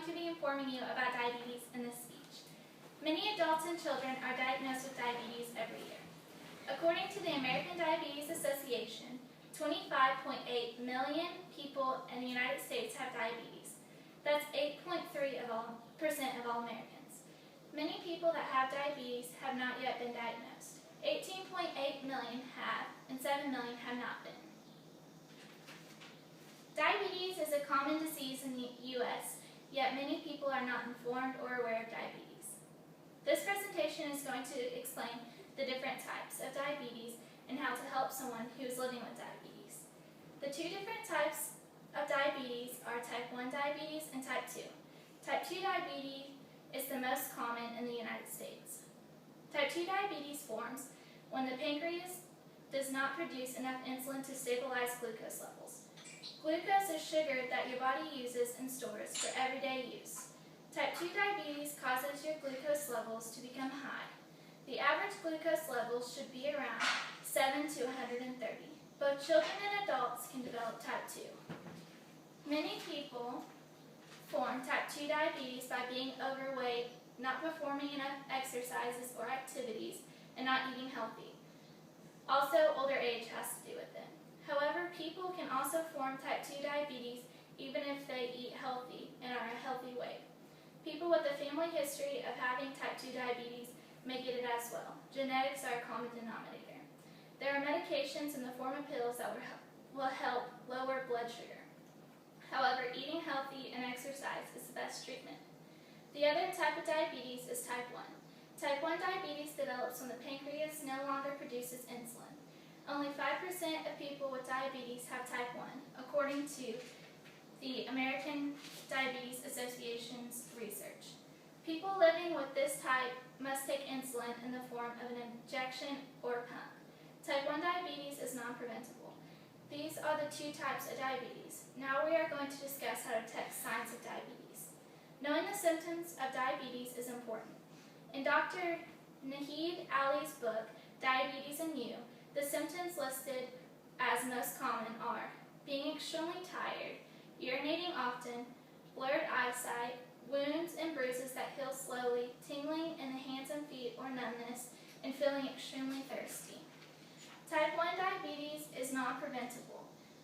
going to be informing you about diabetes in this speech. Many adults and children are diagnosed with diabetes every year. According to the American Diabetes Association, 25.8 million people in the United States have diabetes. That's 8.3% of all Americans. Many people that have diabetes have not yet been diagnosed. 18.8 million have, and 7 million have not been. Diabetes is a common disease in the U.S., yet many people are not informed or aware of diabetes. This presentation is going to explain the different types of diabetes and how to help someone who is living with diabetes. The two different types of diabetes are type 1 diabetes and type 2. Type 2 diabetes is the most common in the United States. Type 2 diabetes forms when the pancreas does not produce enough insulin to stabilize glucose levels. Glucose is sugar that your body uses and stores for everyday use. Type 2 diabetes causes your glucose levels to become high. The average glucose levels should be around 7 to 130. Both children and adults can develop type 2. Many people form type 2 diabetes by being overweight, not performing enough exercises or activities, and not eating healthy. Also, older age has to do with it. However, people can also form type 2 diabetes even if they eat healthy and are a healthy weight. People with a family history of having type 2 diabetes may get it as well. Genetics are a common denominator. There are medications in the form of pills that will help lower blood sugar. However, eating healthy and exercise is the best treatment. The other type of diabetes is type 1. Type 1 diabetes develops when the pancreas no longer produces insulin. Only 5% of people with diabetes have type 1, according to the American Diabetes Association's research. People living with this type must take insulin in the form of an injection or pump. Type 1 diabetes is non-preventable. These are the two types of diabetes. Now we are going to discuss how to detect signs of diabetes. Knowing the symptoms of diabetes is important. In Dr. Naheed Ali's book, Diabetes and You, the symptoms listed as most common are being extremely tired, urinating often, blurred eyesight, wounds and bruises that heal slowly, tingling in the hands and feet or numbness, and feeling extremely thirsty. Type 1 diabetes is non-preventable.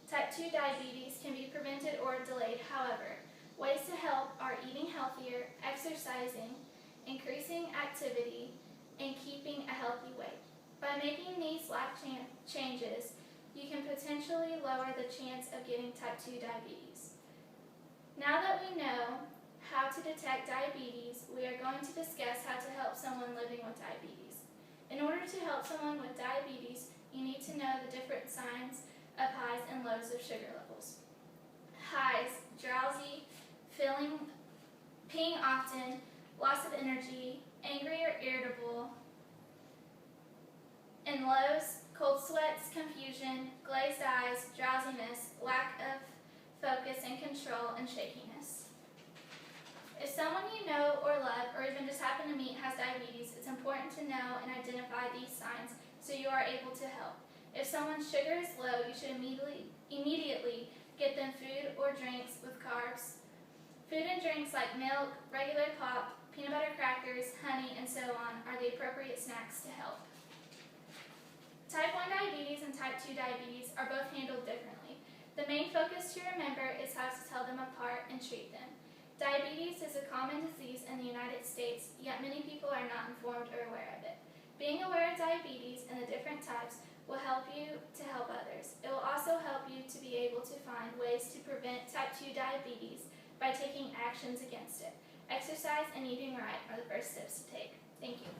Type 2 diabetes can be prevented or delayed. However, ways to help are eating healthier, exercising, increasing activity, and keeping a healthy weight. By making these life changes, you can potentially lower the chance of getting type 2 diabetes. Now that we know how to detect diabetes, we are going to discuss how to help someone living with diabetes. In order to help someone with diabetes, you need to know the different signs of highs and lows of sugar levels. Highs: drowsy, peeing often, loss of energy, angry or irritable. And lows: cold sweats, confusion, glazed eyes, drowsiness, lack of focus and control, and shakiness. If someone you know or love or even just happen to meet has diabetes, it's important to know and identify these signs so you are able to help. If someone's sugar is low, you should immediately get them food or drinks with carbs. Food and drinks like milk, regular pop, peanut butter crackers, honey, and so on are the appropriate snacks to help. Type 1 diabetes and type 2 diabetes are both handled differently. The main focus to remember is how to tell them apart and treat them. Diabetes is a common disease in the United States, yet many people are not informed or aware of it. Being aware of diabetes and the different types will help you to help others. It will also help you to be able to find ways to prevent type 2 diabetes by taking actions against it. Exercise and eating right are the first steps to take. Thank you.